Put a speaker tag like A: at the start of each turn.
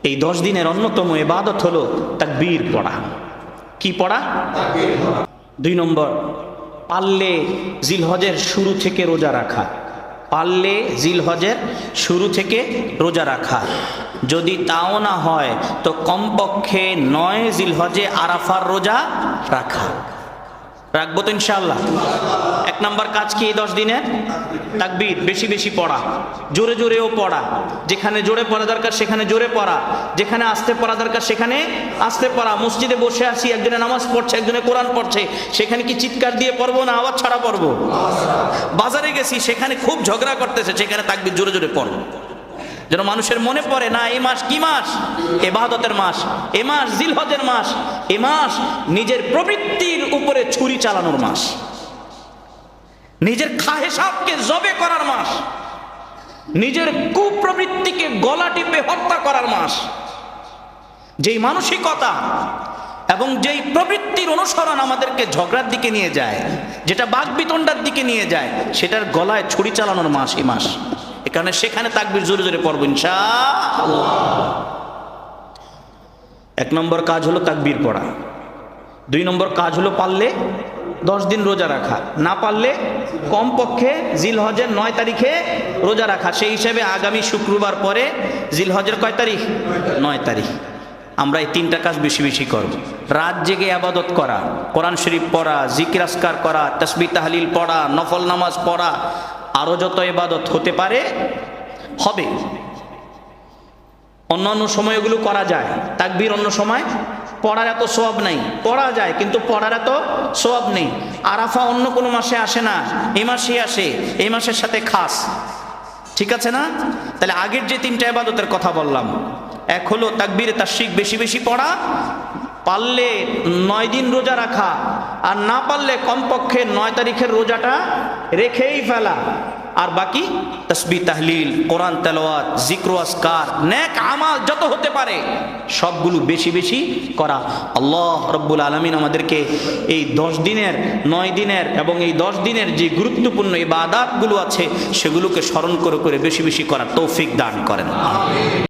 A: এই 10 দিনের অন্যতম ইবাদত হলো তাকবীর পড়া। কি পড়া? 2 নম্বর, পারলে জিলহজের শুরু থেকে রোজা রাখা। পারলে জিলহজের শুরু থেকে রোজা রাখা। যদি তাও না হয় তো কমপক্ষে 9 জিলহজে আরাফার রোজা রাখা। রাখবো তো ইনশাআল্লাহ। 1 নম্বর কাজ কি এই 10 দিনে? তাকবীর বেশি বেশি পড়া, জোরে জোরেও পড়া। যেখানে জোরে পড়া দরকার সেখানে জোরে পড়া, যেখানে আস্তে পড়া দরকার সেখানে আস্তে পড়া। মসজিদে বসে আছি, একজনে নামাজ পড়ছে, একজনে কোরআন পড়ছে, সেখানে কি চিৎকার দিয়ে পড়বো না আওয়াজ ছাড়া পড়বো? বাজারে গেছি, সেখানে খুব ঝগড়া করতেছে, সেখানে তাকবীর জোরে জোরে পড়বো, যেন মানুষের মনে পড়ে না এই মাস কি মাস? ইবাদতের মাস। এ মাস জিলহজের মাস। এ মাস নিজের প্রবৃত্তির উপরে ছুরি চালানোর মাস, নিজের খাহেসাবকে জবে করার মাস, নিজের কুপ্রবৃত্তিকে গলা টিপে হত্যা করার মাস। যেই মানসিকতা এবং যেই প্রবৃত্তির অনুসরণ আমাদেরকে ঝগড়ার দিকে নিয়ে যায়, যেটা বাকবিতণ্ডার দিকে নিয়ে যায়, সেটার গলায় ছুরি চালানোর মাস এই মাস। এখানে সেখানে তাকবীর জোরে জোরে পড়বো ইনশাআল্লাহ। 1 নম্বর কাজ হলো তাকবীর পড়া। 2 নম্বর কাজ হলো পারলে 10 দিন রোজা রাখা, না পারলে কমপক্ষে জিলহজের 9 তারিখে রোজা রাখা। সেই হিসেবে আগামী শুক্রবার পরে জিলহজের কয় তারিখ? 9 তারিখ। আমরা এই 3টা কাজ বেশি বেশি করব। রাত জেগে ইবাদত করা, কোরআন শরীফ পড়া, জিকির আজকার করা, তাসবিহ তাহলিল পড়া, নফল নামাজ পড়া, আরো যত ইবাদত হতে পারে হবে। অন্যান্য সময়গুলো করা যায়, তাকবীর অন্য সময় পড়ার এত সওয়াব নাই। পড়া যায় কিন্তু পড়ার এত সওয়াব নেই। আরাফা অন্য কোনো মাসে আসে না, এই মাসেই আসে, এই মাসের সাথে খাস। ঠিক আছে না? তাহলে আগের যে 3টা ইবাদতের কথা বললাম, এক হলো তাকবীরে তাশরিক বেশি বেশি পড়া, পারলে 9 দিন রোজা রাখা, আর না পারলে কমপক্ষে 9 তারিখের রোজাটা রেখেই ফেলা। আর বাকি তাসবিহ তাহলিল, কোরআন তেলাওয়াত, জিক্র আজকার, নেক আমাল যত হতে পারে সবগুলো বেশি বেশি করা। আল্লাহ রব্বুল আলামিন আমাদেরকে এই 10 দিনের, 9 দিনের এবং এই 10 দিনের যে গুরুত্বপূর্ণ ইবাদতগুলো আছে সেগুলোকে স্মরণ করে করে বেশি বেশি করার তৌফিক দান করেন।